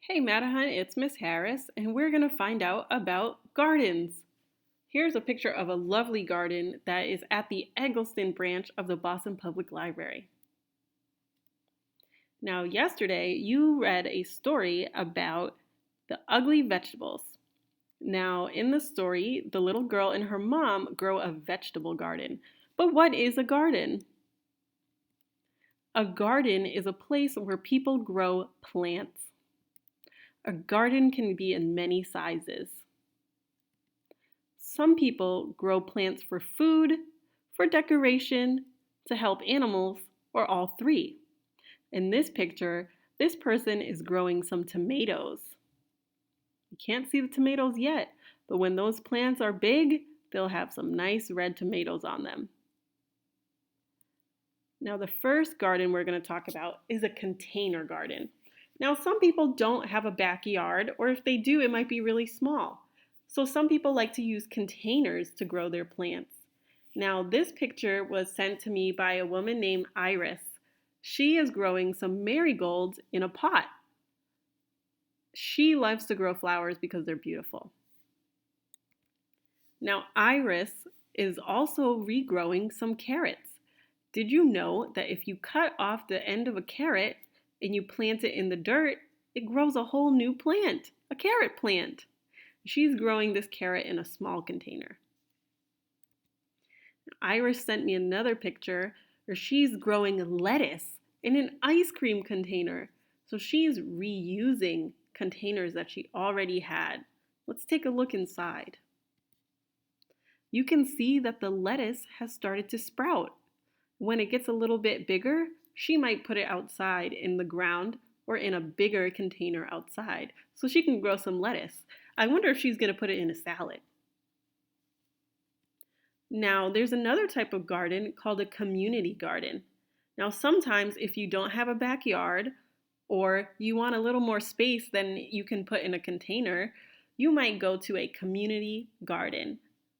Hey Madahan, it's Miss Harris, and we're going to find out about gardens. Here's a picture of a lovely garden that is at the Eggleston branch of the Boston Public Library. Now, yesterday you read a story about the ugly vegetables. Now, in the story, the little girl and her mom grow a vegetable garden. But what is a garden? A garden is a place where people grow plants. A garden can be in many sizes. Some people grow plants for food, for decoration, to help animals, or all three. In this picture, this person is growing some tomatoes. You can't see the tomatoes yet, but when those plants are big, they'll have some nice red tomatoes on them. Now, the first garden we're going to talk about is a container garden. Now, some people don't have a backyard, or if they do, it might be really small. So some people like to use containers to grow their plants. Now, this picture was sent to me by a woman named Iris. She is growing some marigolds in a pot. She loves to grow flowers because they're beautiful. Now, Iris is also regrowing some carrots. Did you know that if you cut off the end of a carrot and you plant it in the dirt, it grows a whole new plant, a carrot plant? She's growing this carrot in a small container. Iris sent me another picture where she's growing lettuce in an ice cream container. So she's reusing containers that she already had. Let's take a look inside. You can see that the lettuce has started to sprout. When it gets a little bit bigger, she might put it outside in the ground or in a bigger container outside so she can grow some lettuce. I wonder if she's going to put it in a salad. Now, there's another type of garden called a community garden. Now, sometimes if you don't have a backyard or you want a little more space than you can put in a container, you might go to a community garden.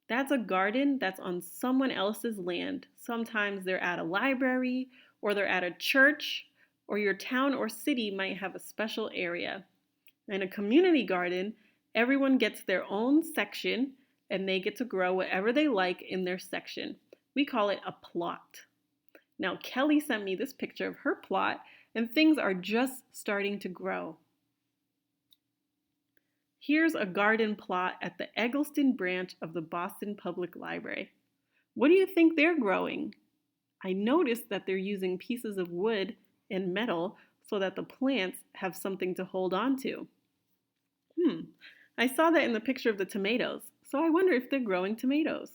That's a garden that's on someone else's land. Sometimes they're at a library or they're at a church, or your town or city might have a special area. In a community garden, everyone gets their own section and they get to grow whatever they like in their section. We call it a plot. Now, Kelly sent me this picture of her plot, and things are just starting to grow. Here's a garden plot at the Eggleston branch of the Boston Public Library. What do you think they're growing? I noticed that they're using pieces of wood and metal so that the plants have something to hold on to. I saw that in the picture of the tomatoes, so I wonder if they're growing tomatoes.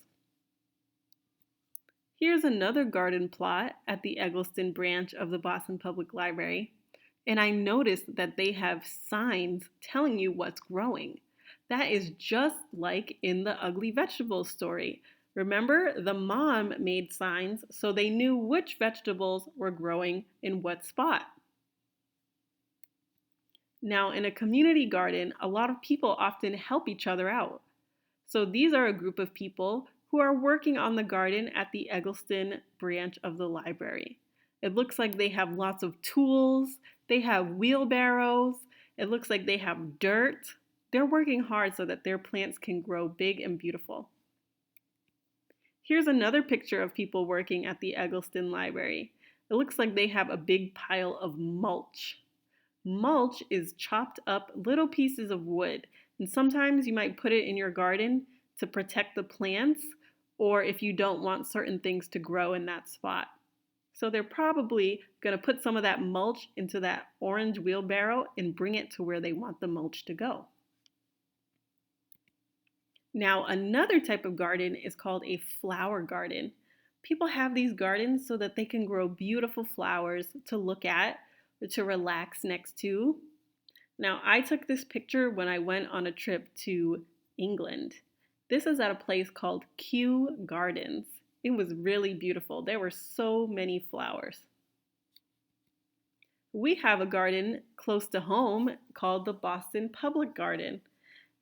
Here's another garden plot at the Eggleston branch of the Boston Public Library, and I noticed that they have signs telling you what's growing. That is just like in the ugly vegetables story. Remember, the mom made signs so they knew which vegetables were growing in what spot. Now, in a community garden, a lot of people often help each other out. So these are a group of people who are working on the garden at the Eggleston branch of the library. It looks like they have lots of tools, they have wheelbarrows, it looks like they have dirt. They're working hard so that their plants can grow big and beautiful. Here's another picture of people working at the Eggleston Library. It looks like they have a big pile of mulch. Mulch is chopped up little pieces of wood, and sometimes you might put it in your garden to protect the plants, or if you don't want certain things to grow in that spot. So they're probably going to put some of that mulch into that orange wheelbarrow and bring it to where they want the mulch to go. Now, another type of garden is called a flower garden. People have these gardens so that they can grow beautiful flowers to look at, to relax next to. Now, I took this picture when I went on a trip to England. This is at a place called Kew Gardens. It was really beautiful. There were so many flowers. We have a garden close to home called the Boston Public Garden.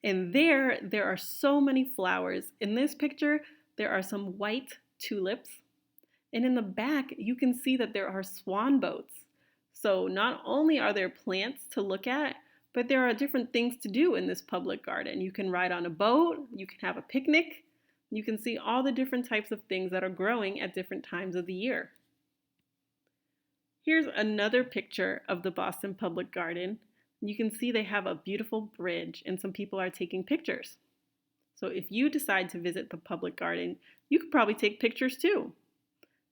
And there are so many flowers. In this picture, there are some white tulips. And in the back, you can see that there are swan boats. So not only are there plants to look at, But there are different things to do in this public garden. You can ride on a boat, you can have a picnic, you can see all the different types of things that are growing at different times of the year. Here's another picture of the Boston Public Garden. You can see they have a beautiful bridge and some people are taking pictures. So if you decide to visit the public garden, you could probably take pictures too.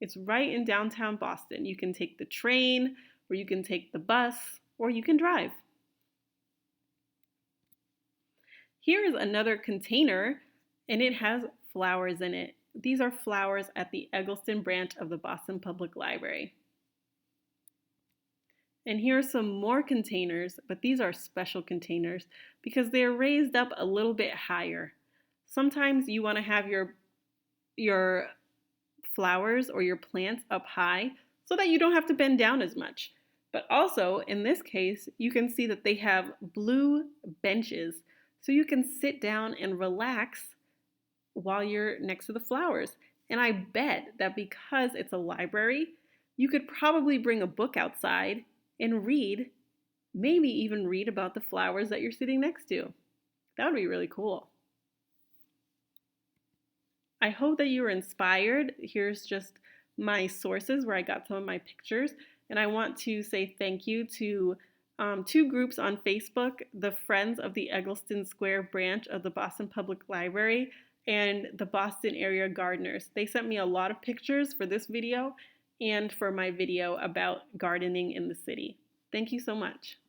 It's right in downtown Boston. You can take the train, or you can take the bus, or you can drive. Here is another container, and it has flowers in it. These are flowers at the Eggleston branch of the Boston Public Library. And here are some more containers, but these are special containers because they're raised up a little bit higher. Sometimes you want to have your flowers or your plants up high so that you don't have to bend down as much. But also, in this case, you can see that they have blue benches so you can sit down and relax while you're next to the flowers. And I bet that because it's a library, you could probably bring a book outside and read, maybe even read about the flowers that you're sitting next to. That would be really cool. I hope that you were inspired. Here's just my sources where I got some of my pictures. And I want to say thank you to two groups on Facebook, the Friends of the Eggleston Square branch of the Boston Public Library and the Boston Area Gardeners. They sent me a lot of pictures for this video and for my video about gardening in the city. Thank you so much.